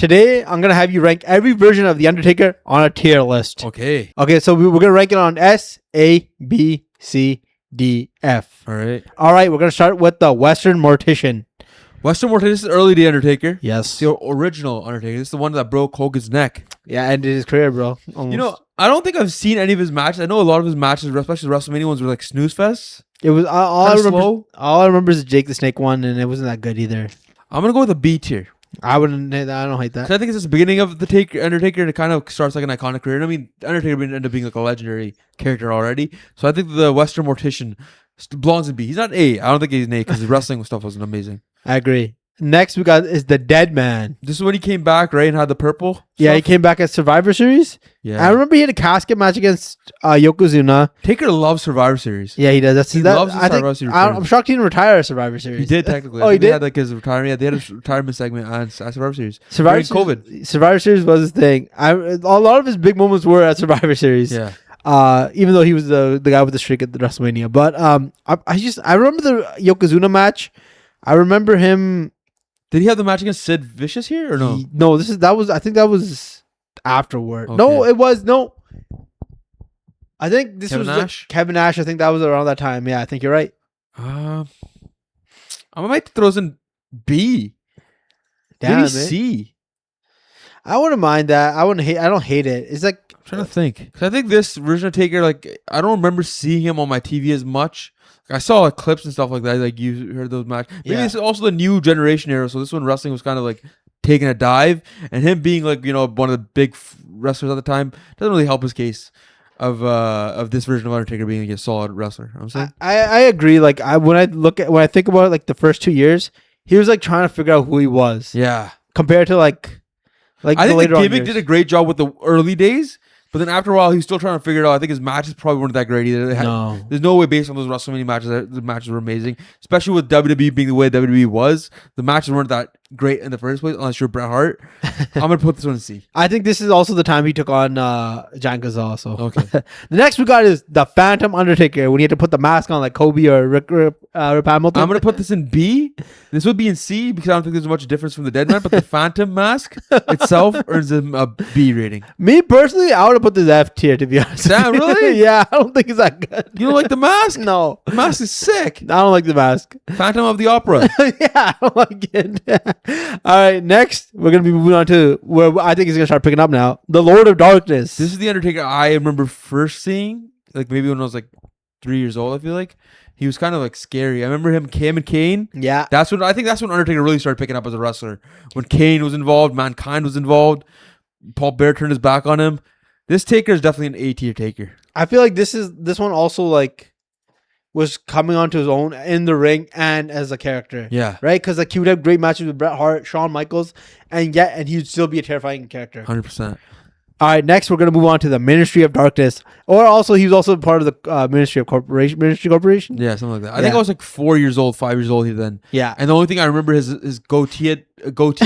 Today, I'm going to have you rank every version of The Undertaker on a tier list. Okay. Okay, so we're going to rank it on S, A, B, C, D, F. All right. All right, we're going to start with the Western Mortician. Western Mortician, this is early day Undertaker. Yes. It's the original Undertaker. This is the one that broke Hogan's neck. Yeah, ended his career, bro. Almost. You know, I don't think I've seen any of his matches. I know a lot of his matches, especially the WrestleMania ones, were like snooze fests. It was all I Kinda remember. slow. All I remember is the Jake the Snake one, and it wasn't that good either. I'm gonna go with a B tier. I wouldn't. I don't hate that. So I think it's just the beginning of the Undertaker, and it kind of starts like an iconic career. And I mean, Undertaker ended up being like a legendary character already. So I think the Western Mortician belongs in B. He's not A. I don't think he's an A because his wrestling stuff wasn't amazing. I agree. Next we got is the Deadman. This is when he came back, right, and had the purple. Yeah, he stuff? came back at Survivor Series. Yeah, I remember he had a casket match against Yokozuna. Taker loves Survivor Series. Yeah, he does. He loves the Survivor Series. I'm shocked he didn't retire at Survivor Series. He did technically. Oh, I he think they did? had like his retirement. Yeah, they had a retirement segment on Survivor Series. Survivor during Series, COVID. Survivor Series was his thing. A lot of his big moments were at Survivor Series. Yeah. Even though he was the guy with the streak at the WrestleMania. But I remember the Yokozuna match. I remember him. Did he have the match against Sid Vicious here or no? I think that was afterward. Okay. No, it was no. I think this Kevin was Nash? Kevin Nash. I think that was around that time. Yeah, I think you're right. I might throw this in B. Damn, Maybe man. C. I wouldn't mind that. I don't hate it. It's like I'm trying to think. 'Cause I think this version of Taker, like, I don't remember seeing him on my TV as much. I saw like, clips and stuff like that. Like you heard those matches. Maybe Yeah. this is also the new generation era. So this one wrestling was kind of like taking a dive, and him being like one of the big wrestlers at the time doesn't really help his case of this version of Undertaker being a solid wrestler. You know what I'm saying I agree. Like when I think about it, like the first 2 years, he was like trying to figure out who he was. yeah. Compared to like I the think later the on gimmick years. did a great job with the early days, but then after a while, he was still trying to figure it out. I think his matches probably weren't that great either. No. There's no way based on those WrestleMania matches that the matches were amazing, especially with WWE being the way WWE was. The matches weren't that great in the first place, unless you're Bret Hart. I'm gonna put this one in C. I think this is also the time he took on Giant Gonzalez. So Okay. the next we got is the Phantom Undertaker when he had to put the mask on like Kobe or Rip Hamilton. I'm gonna put this in B. This would be in C because I don't think there's much difference from the Deadman, but the Phantom mask itself earns him a B rating. Me personally, I would have put this F tier to be honest. Damn, really? Yeah, I don't think it's that good. You don't like the mask? No, The mask is sick. I don't like the mask. Phantom of the Opera. Yeah, I don't like it. All right, next we're gonna be moving on to where I think he's gonna start picking up now. The Lord of Darkness. This is the Undertaker I remember first seeing, like maybe when I was like 3 years old. I feel like he was kind of like scary. I remember him and Kane. Yeah, That's when Undertaker really started picking up as a wrestler. When Kane was involved, Mankind was involved. Paul Bear turned his back on him. This Taker is definitely an A tier Taker. I feel like this one also like was coming onto his own in the ring and as a character. Yeah, Right, because like he would have great matches with Bret Hart, Shawn Michaels, and he'd still be a terrifying character. 100%. All right, next we're gonna move on to the Ministry of Darkness, or also he was also part of the Ministry Corporation. Yeah, something like that. I Yeah. think I was like 4 years old, 5 years old here then. Yeah, And the only thing I remember is his goatee, I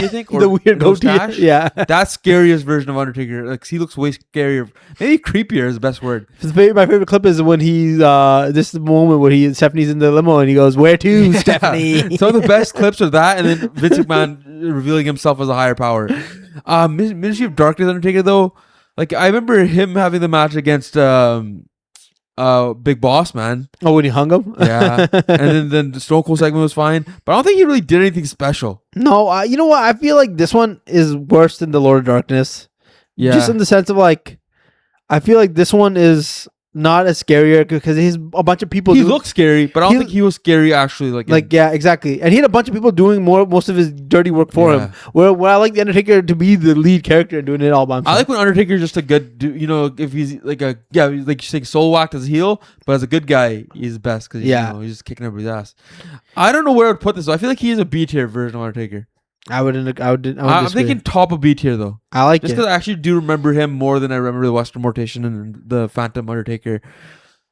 think, or the weird no goatee. stash. Yeah, That's scariest version of Undertaker. Like he looks way scarier. Maybe creepier is the best word. my favorite clip is when he's this is the moment where Stephanie's in the limo and he goes, "Where to, Stephanie?" Some of the best clips are that, and then Vince McMahon revealing himself as a higher power. Ministry of Darkness Undertaker though, like I remember him having the match against Big Boss Man. Oh, when he hung him. Yeah, and then the Stone Cold segment was fine, but I don't think he really did anything special. No, you know what? I feel like this one is worse than the Lord of Darkness. Yeah, Just in the sense of like, I feel like this one is not as scarier because he's a bunch of people. he looked scary, but I don't he- think he was scary actually. Like Yeah, exactly. And he had a bunch of people doing most of his dirty work for Yeah. him. Where I like the Undertaker to be the lead character and doing it all by himself. I like when Undertaker's just a good, if he's like like you're saying soul whacked as a heel, but as a good guy, he's best because he's just kicking everybody's ass. I don't know where I would put this. I feel like he is a B tier version of Undertaker. I wouldn't. I'm disagree. thinking top of B tier though, I like just it. because I actually do remember him more than I remember the Western Mortician and the Phantom Undertaker.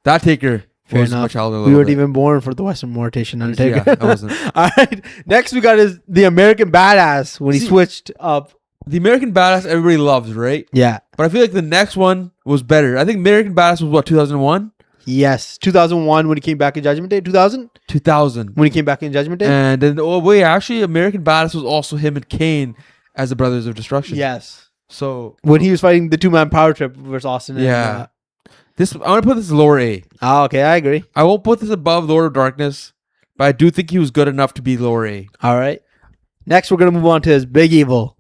That Taker Fair was enough. my childhood. a We little weren't bit. even born for the Western Mortician Undertaker. Yeah, I wasn't. All right. Next, we got is the American Badass when he See- switched up. The American Badass everybody loves, right? Yeah. But I feel like the next one was better. I think American Badass was what 2001, Yes. 2001 when he came back in Judgment Day. 2000 2000. when he came back in Judgment Day. And then, actually, American Badass was also him and Kane as the Brothers of Destruction. Yes. So When he was fighting the 2-man power trip versus Austin. yeah. I'm gonna put this lower A. Okay, I agree. I won't put this above Lord of Darkness, but I do think he was good enough to be lower A. All right. Next, we're gonna move on to his Big Evil.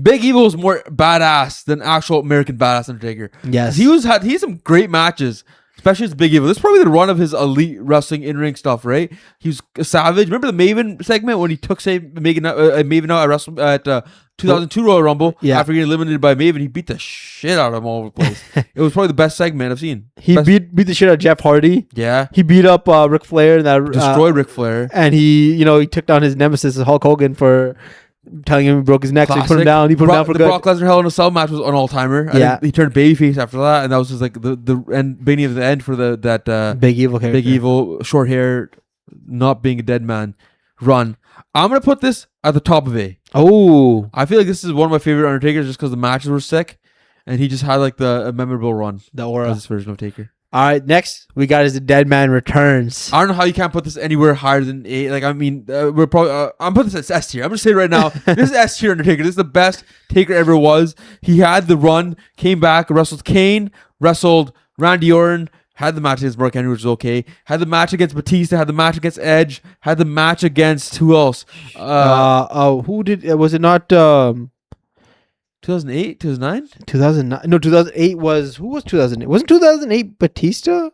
Big Evil is more badass than actual American Badass Undertaker. Yes. He had some great matches, especially his Big Evil. This is probably the run of his elite wrestling in-ring stuff, right? He was a savage. Remember the Maven segment when he took Maven out at 2002 Royal Rumble? Yeah. After getting eliminated by Maven, he beat the shit out of him all over the place. It was probably the best segment I've seen. He beat the shit out of Jeff Hardy. Yeah. He beat up Ric Flair. Destroyed Ric Flair. And he took down his nemesis, Hulk Hogan, for telling him he broke his neck. So he put him down. He put him down for the good. Brock Lesnar Hell in a Cell match was an all-timer. Yeah. He turned babyface after that, and that was just like the beginning of the end for that Big Evil character. Big Evil, short hair, not being a dead man run. I'm going to put this at the top of A. Oh. I feel like this is one of my favorite Undertakers just because the matches were sick, and he just had like a memorable run. The aura. As this version of Taker. All right, next we got is the Dead Man Returns. I don't know how you can't put this anywhere higher than A. Like, I mean, we're probably. I'm putting this as S tier. I'm gonna say it right now. This is S tier Undertaker. This is the best Taker ever was. He had the run, came back, wrestled Kane, wrestled Randy Orton, had the match against Mark Henry, which was okay. Had the match against Batista. Had the match against Edge. Had the match against who else? Who did? Was it not? 2008, 2009? 2009. No, 2008 was. Who was 2008? Wasn't 2008 Batista?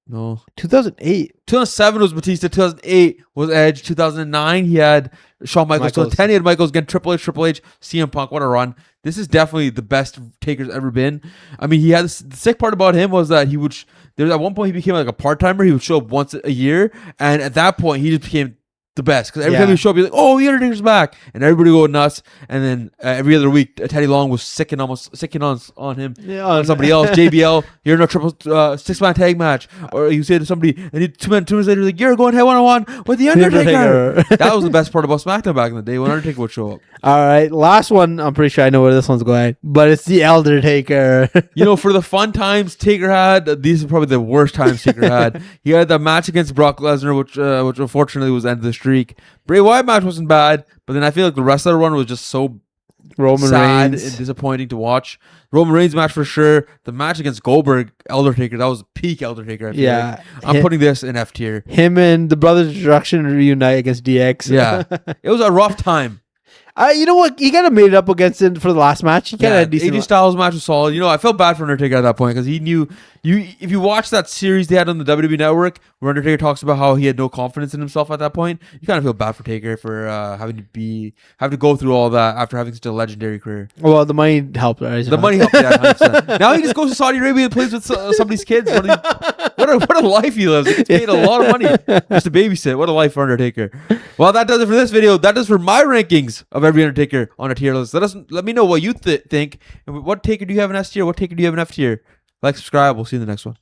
No. 2008. 2007 was Batista. 2008 was Edge. 2009 he had Shawn Michaels. 2010 he had Michaels again. Triple H, CM Punk. What a run! This is definitely the best Taker's ever been. I mean, he had the sick part about him was that he would. There at one point he became like a part timer. He would show up once a year, and at that point he just became the best because every time he showed up, he's like, "Oh, the Undertaker's back," and everybody go nuts. And then every other week, Teddy Long was sicking on him, on somebody else. JBL, you're in a triple 6-man tag match, or you say to somebody, and he, 2 minutes later, he's like, "You're going head 1-on-1 with the Undertaker." That was the best part about SmackDown back in the day when Undertaker would show up. All right, last one. I'm pretty sure I know where this one's going, but it's the Eldertaker. For the fun times Taker had, these are probably the worst times Taker had. He had that match against Brock Lesnar, which unfortunately was the end of the streak. Bray Wyatt match wasn't bad, but then I feel like the rest of the run was just so sad and disappointing to watch. Roman Reigns match for sure. The match against Goldberg, Eldertaker, that was peak Eldertaker. I feel like. I'm putting this in F tier. Him and the Brothers of Destruction reunite against DX. Yeah, it was a rough time. You know what? He kind of made it up against it for the last match. He kind of had a decent. AJ Styles match was solid. I felt bad for Undertaker at that point because he knew if you watch that series they had on the WWE Network where Undertaker talks about how he had no confidence in himself at that point, you kind of feel bad for Taker for having to go through all that after having such a legendary career. Well, the money helped. Right? The money helped. Yeah, 100%. Now he just goes to Saudi Arabia and plays with somebody's kids. What a life he lives. He gets paid a lot of money just to babysit. What a life for Undertaker. Well, that does it for this video. That does for my rankings of every Undertaker on a tier list. Let me know what you think. And what Taker do you have in S tier? What Taker do you have in F tier? Like, subscribe. We'll see you in the next one.